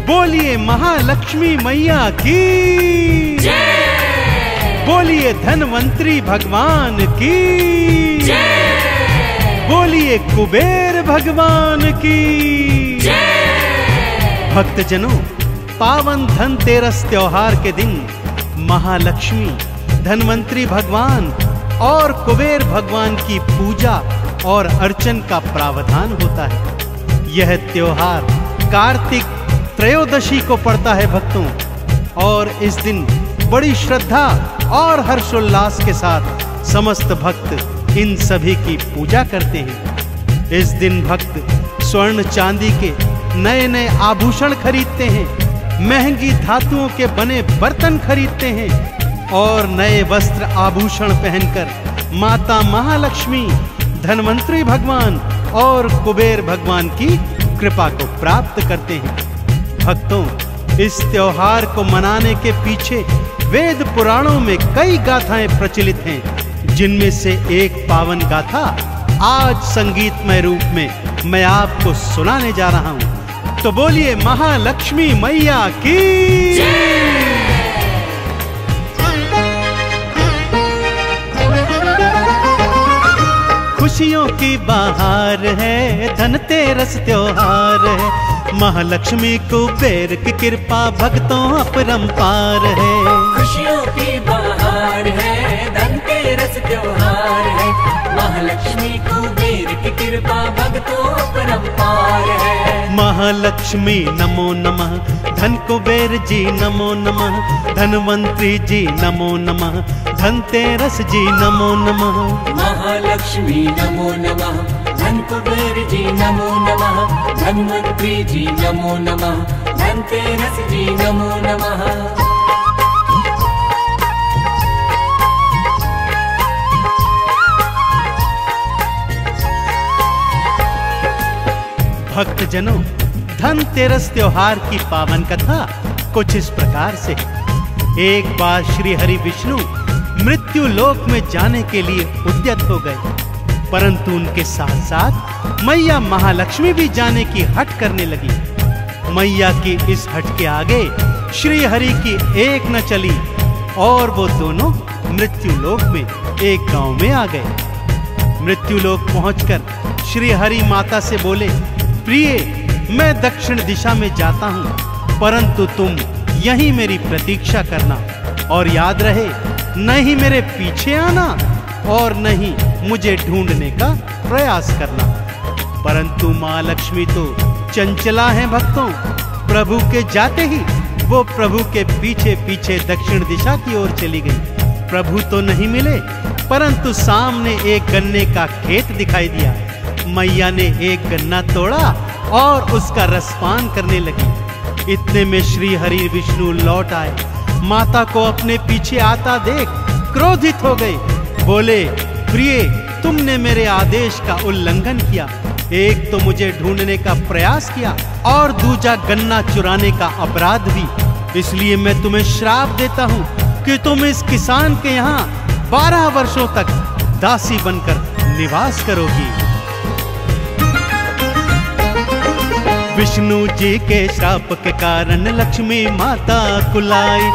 बोलिए महालक्ष्मी मैया की जय। बोलिए धनवंतरी भगवान की जय। बोलिए कुबेर भगवान की जय। भक्तजनों, पावन धनतेरस त्योहार के दिन महालक्ष्मी, धनवंतरी भगवान और कुबेर भगवान की पूजा और अर्चन का प्रावधान होता है। यह त्योहार कार्तिक त्रयोदशी को पड़ता है भक्तों, और इस दिन बड़ी श्रद्धा और हर्षोल्लास के साथ समस्त भक्त इन सभी की पूजा करते हैं। इस दिन भक्त स्वर्ण चांदी के नए नए आभूषण खरीदते हैं, महंगी धातुओं के बने बर्तन खरीदते हैं और नए वस्त्र आभूषण पहनकर माता महालक्ष्मी, धनवंतरी भगवान और कुबेर भगवान की कृपा को प्राप्त करते हैं। भक्तों, इस त्योहार को मनाने के पीछे वेद पुराणों में कई गाथाएं प्रचलित हैं, जिनमें से एक पावन गाथा आज संगीतमय रूप में मैं आपको सुनाने जा रहा हूं। तो बोलिए महालक्ष्मी मैया की खुशियों की बहार है, धनतेरस त्योहार है, महालक्ष्मी कुबेर की कृपा भक्तों अपरंपार है। खुशियों की बहार है, धनतेरस त्योहार है, महालक्ष्मी कुबेर की कृपा भक्तों अपरंपार है। महालक्ष्मी नमो नमः, धन कुबेर जी नमो नमः, धनवंतरी जी नमो नमः, धनतेरस जी नमो नमः। महालक्ष्मी नमो नमः, धन कुबेर जी नमो नमः, धनवंतरी जी नमो नमः, धनतेरस जी नमो नमः। भक्तजनों, धनतेरस त्योहार की पावन कथा कुछ इस प्रकार से। एक बार श्री हरि विष्णु मृत्यु लोक में जाने के लिए उद्यत हो गए, परंतु उनके साथ साथ मैया महालक्ष्मी भी जाने की हट करने लगी। मैया की इस हट के आगे श्री हरि की एक न चली और वो दोनों मृत्यु लोक में एक गांव में आ गए। मृत्यु लोक पहुंचकर श्री हरि माता से बोले, प्रिय, मैं दक्षिण दिशा में जाता हूं, परंतु तुम यहीं मेरी प्रतीक्षा करना, और याद रहे, न ही मेरे पीछे आना और न ही मुझे ढूंढने का प्रयास करना। परंतु मां लक्ष्मी तो चंचला हैं भक्तों। प्रभु के जाते ही वो प्रभु के पीछे पीछे दक्षिण दिशा की ओर चली गई। प्रभु तो नहीं मिले, परंतु सामने एक गन्ने का खेत दिखाई दिया। मैया ने एक गन्ना तोड़ा और उसका रसपान करने लगी। इतने में श्री हरि विष्णु लौट आए। माता को अपने पीछे आता देख क्रोधित हो गए। बोले, प्रिय, तुमने मेरे आदेश का उल्लंघन किया। एक तो मुझे ढूंढने का प्रयास किया और दूजा गन्ना चुराने का अपराध भी। इसलिए मैं तुम्हें श्राप देता हूँ कि तुम इस किसान के यहाँ 12 वर्षों तक दासी बनकर निवास करोगी। विष्णु जी के श्राप के कारण लक्ष्मी माता कुलाई,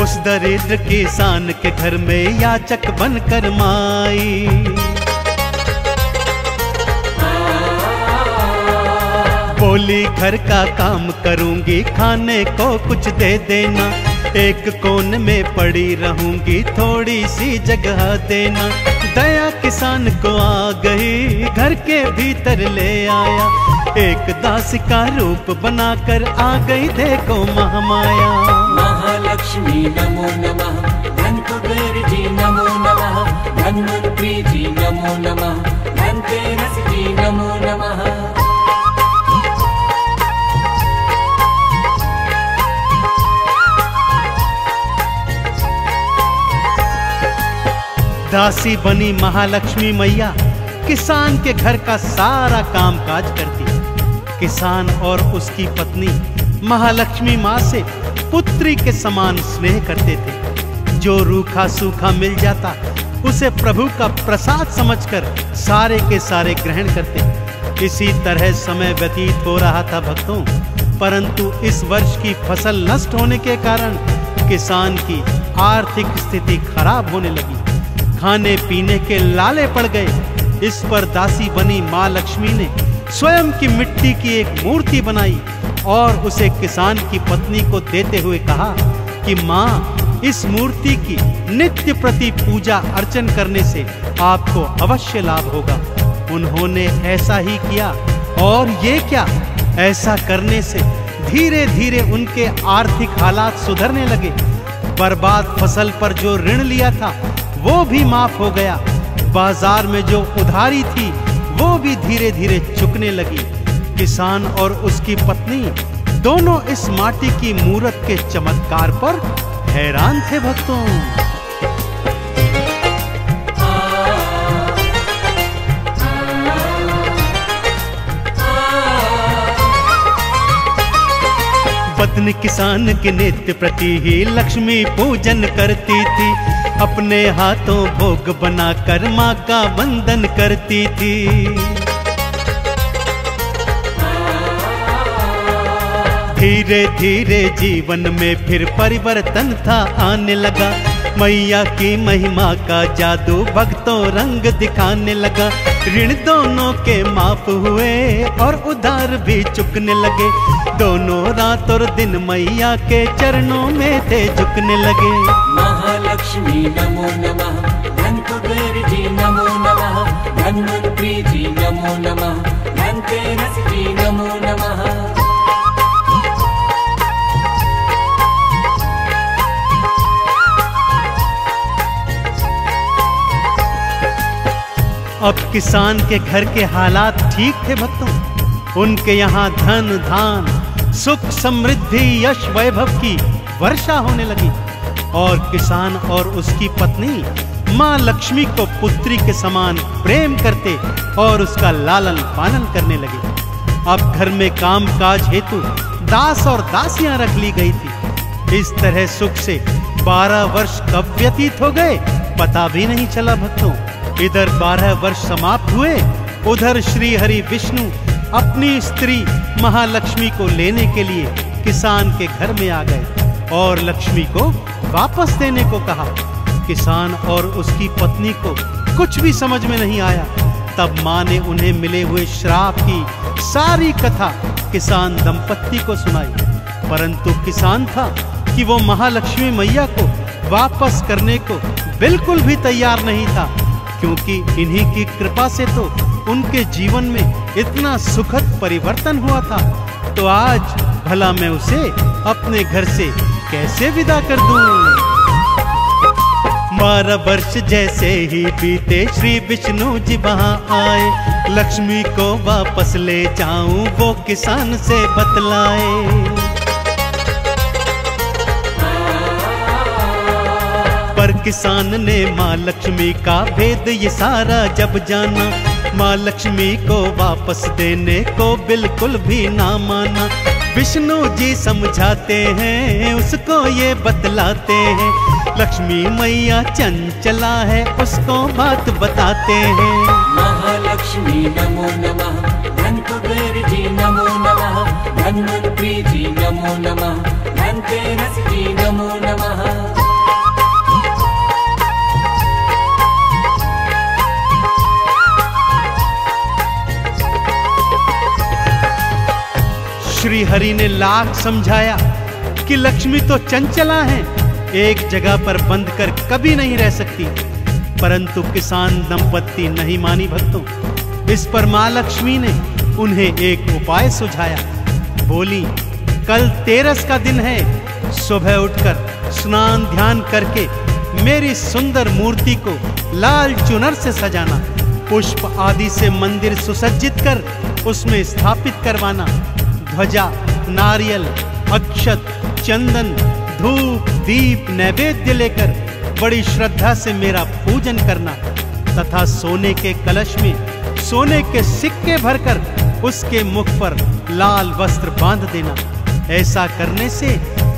उस दरिद्र किसान के घर में याचक बनकर माई। बोली, घर का काम करूंगी, खाने को कुछ दे देना, एक कोने में पड़ी रहूंगी, थोड़ी सी जगह देना। दया किसान को आ गई, घर के भीतर ले आया, एक दासी का रूप बनाकर आ गई देखो महामाया। महालक्ष्मी नमो नमः, धन कुबेर जी नमो नमः, धनवंतरी जी नमो नमः, धनतेरस जी नमो नमः। दासी बनी महालक्ष्मी मैया किसान के घर का सारा काम काज करती। किसान और उसकी पत्नी महालक्ष्मी माँ से पुत्री के समान स्नेह करते थे। जो रूखा सूखा मिल जाता उसे प्रभु का प्रसाद समझकर सारे के सारे ग्रहण करते। इसी तरह समय व्यतीत हो रहा था भक्तों, परंतु इस वर्ष की फसल नष्ट होने के कारण किसान की आर्थिक स्थिति खराब होने लगी। खाने पीने के लाले पड़ गए। इस पर दासी बनी माँ लक्ष्मी ने स्वयं की मिट्टी की एक मूर्ति बनाई और उसे किसान की पत्नी को देते हुए कहा कि माँ, इस मूर्ति की नित्य प्रति पूजा अर्चन करने से आपको अवश्य लाभ होगा। उन्होंने ऐसा ही किया और ये क्या, ऐसा करने से धीरे धीरे उनके आर्थिक हालात सुधरने लगे। बर्बाद फसल पर जो ऋण लिया था वो भी माफ हो गया। बाजार में जो उधारी थी वो भी धीरे धीरे चुकने लगी। किसान और उसकी पत्नी दोनों इस माटी की मूरत के चमत्कार पर हैरान थे भक्तों। पत्नी किसान के नित्य प्रति ही लक्ष्मी पूजन करती थी। अपने हाथों भोग बनाकर माँ का वंदन करती थी। धीरे धीरे जीवन में फिर परिवर्तन था आने लगा। मैया की महिमा का जादू भक्तों रंग दिखाने लगा। ऋण दोनों के माफ हुए और उधार भी चुकने लगे। दोनों रात और दिन मैया के चरणों में थे झुकने लगे। महालक्ष्मी नमो नमः, धन कुबेर जी नमो नमः, धन्वंतरी जी नमो नमः, धनतेरस जी नमो नमः। अब किसान के घर के हालात ठीक थे भक्तों। उनके यहाँ धन धान सुख समृद्धि यश वैभव की वर्षा होने लगी और किसान और उसकी पत्नी माँ लक्ष्मी को पुत्री के समान प्रेम करते और उसका लालन पालन करने लगे। अब घर में काम काज हेतु दास और दासियां रख ली गई थी। इस तरह सुख से 12 वर्ष कब व्यतीत हो गए पता भी नहीं चला भक्तों। इधर 12 वर्ष समाप्त हुए, उधर श्री हरि विष्णु अपनी स्त्री महालक्ष्मी को लेने के लिए किसान के घर में आ गए और लक्ष्मी को वापस देने को कहा। किसान और उसकी पत्नी को कुछ भी समझ में नहीं आया। तब माँ ने उन्हें मिले हुए श्राप की सारी कथा किसान दंपत्ति को सुनाई। परंतु किसान था कि वो महालक्ष्मी मैया को वापस करने को बिल्कुल भी तैयार नहीं था, क्योंकि इन्हीं की कृपा से तो उनके जीवन में इतना सुखद परिवर्तन हुआ था। तो आज भला मैं उसे अपने घर से कैसे विदा कर दूं? 12 वर्ष जैसे ही बीते श्री विष्णु जी वहां आए। लक्ष्मी को वापस ले जाऊं वो किसान से बतलाए। पर किसान ने माँ लक्ष्मी का भेद ये सारा जब जाना, माँ लक्ष्मी को वापस देने को बिल्कुल भी ना माना। विष्णु जी समझाते हैं उसको ये बतलाते हैं, लक्ष्मी मैया चंचला है उसको बात बताते हैं। महालक्ष्मी नमो नमः, धन कुबेर जी नमो नमः, धन्वंतरी जी नमो नमः, धनतेरस जी नमो नमः। श्री हरि ने लाख समझाया कि लक्ष्मी तो चंचला है, एक जगह पर बंद कर कभी नहीं रह सकती, परंतु किसान दंपत्ति नहीं मानी भक्तों। इस पर माँ लक्ष्मी ने उन्हें एक उपाय सुझाया। बोली, कल तेरस का दिन है, सुबह उठकर स्नान ध्यान करके मेरी सुंदर मूर्ति को लाल चुनर से सजाना, पुष्प आदि से मंदिर सुसज्जित कर उसमें स्थापित करवाना, ध्वजा, नारियल, अक्षत, चंदन, धूप, दीप, नैवेद्य लेकर बड़ी श्रद्धा से मेरा पूजन करना तथा सोने के कलश में सोने के सिक्के भरकर उसके मुख पर लाल वस्त्र बांध देना। ऐसा करने से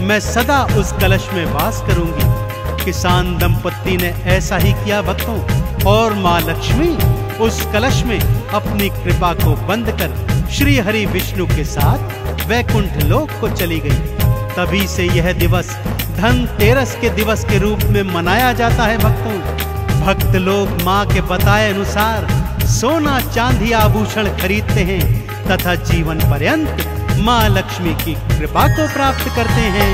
मैं सदा उस कलश में वास करूंगी। किसान दंपत्ति ने ऐसा ही किया भक्तों, और माँ लक्ष्मी उस कलश में अपनी कृपा को बंद कर श्री हरि विष्णु के साथ वैकुंठ लोक को चली गई। तभी से यह दिवस धनतेरस के दिवस के रूप में मनाया जाता है भक्तों। भक्त लोग माँ के बताए अनुसार सोना चांदी आभूषण खरीदते हैं तथा जीवन पर्यंत माँ लक्ष्मी की कृपा को प्राप्त करते हैं।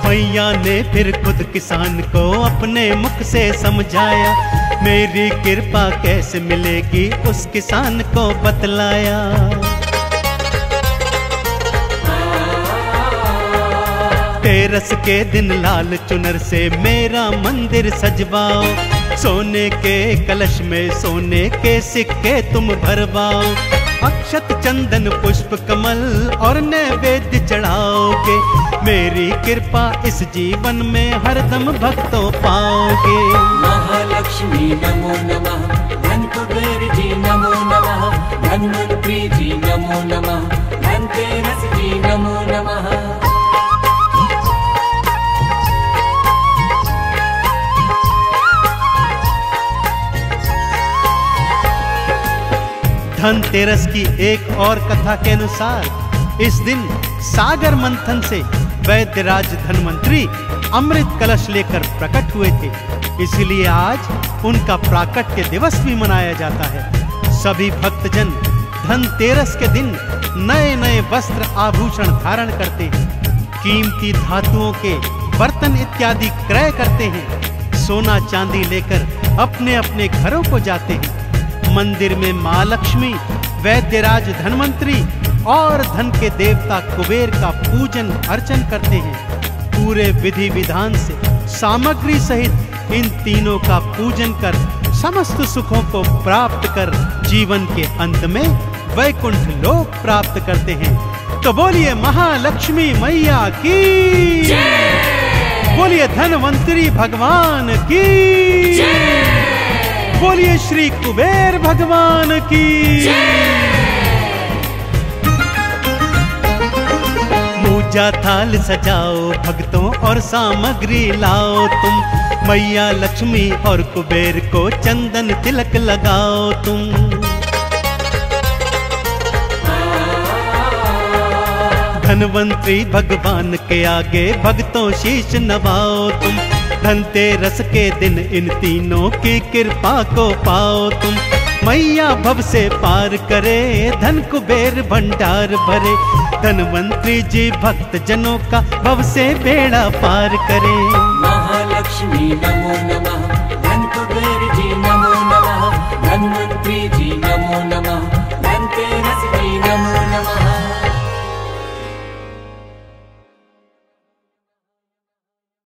मैया ने फिर खुद किसान को अपने मुख से समझाया, मेरी कृपा कैसे मिलेगी उस किसान को बतलाया। तेरस के दिन लाल चुनर से मेरा मंदिर सजवाओ, सोने के कलश में सोने के सिक्के तुम भरवाओ। अक्षत चंदन पुष्प कमल और नैवेद्य चढ़ाओगे, मेरी कृपा इस जीवन में हरदम भक्तों पाओगे। महालक्ष्मी नमो नमः, धन कुबेर जी नमो नमः, धन्वंतरी जी नमो नमः, धनतेरस जी नमो नमः। धनतेरस की एक और कथा के अनुसार इस दिन सागर मंथन से वैद्यराज धन्वंतरी अमृत कलश लेकर प्रकट हुए थे, इसलिए आज उनका प्राकट्य दिवस भी मनाया जाता है। सभी भक्तजन धनतेरस के दिन नए नए वस्त्र आभूषण धारण करते हैं, कीमती धातुओं के बर्तन इत्यादि क्रय करते हैं, सोना चांदी लेकर अपने अपने घरों को जाते हैं। मंदिर में माँ लक्ष्मी, वैद्यराज धन्वंतरी और धन के देवता कुबेर का पूजन अर्चन करते हैं। पूरे विधि विधान से सामग्री सहित इन तीनों का पूजन कर समस्त सुखों को प्राप्त कर जीवन के अंत में वैकुंठ लोक प्राप्त करते हैं। तो बोलिए महालक्ष्मी मैया की, बोलिए धन्वंतरी भगवान की, बोलिए श्री कुबेर भगवान की। पूजा थाल सजाओ भक्तों और सामग्री लाओ तुम, मैया लक्ष्मी और कुबेर को चंदन तिलक लगाओ तुम। धन्वंतरी भगवान के आगे भक्तों शीश नवाओ तुम, धनतेरस के दिन इन तीनों की कृपा को पाओ तुम। मैया भव से पार करे, धन कुबेर भंडार भरे, धन्वंतरी जी भक्त जनों का भव से बेड़ा पार करे। महालक्ष्मी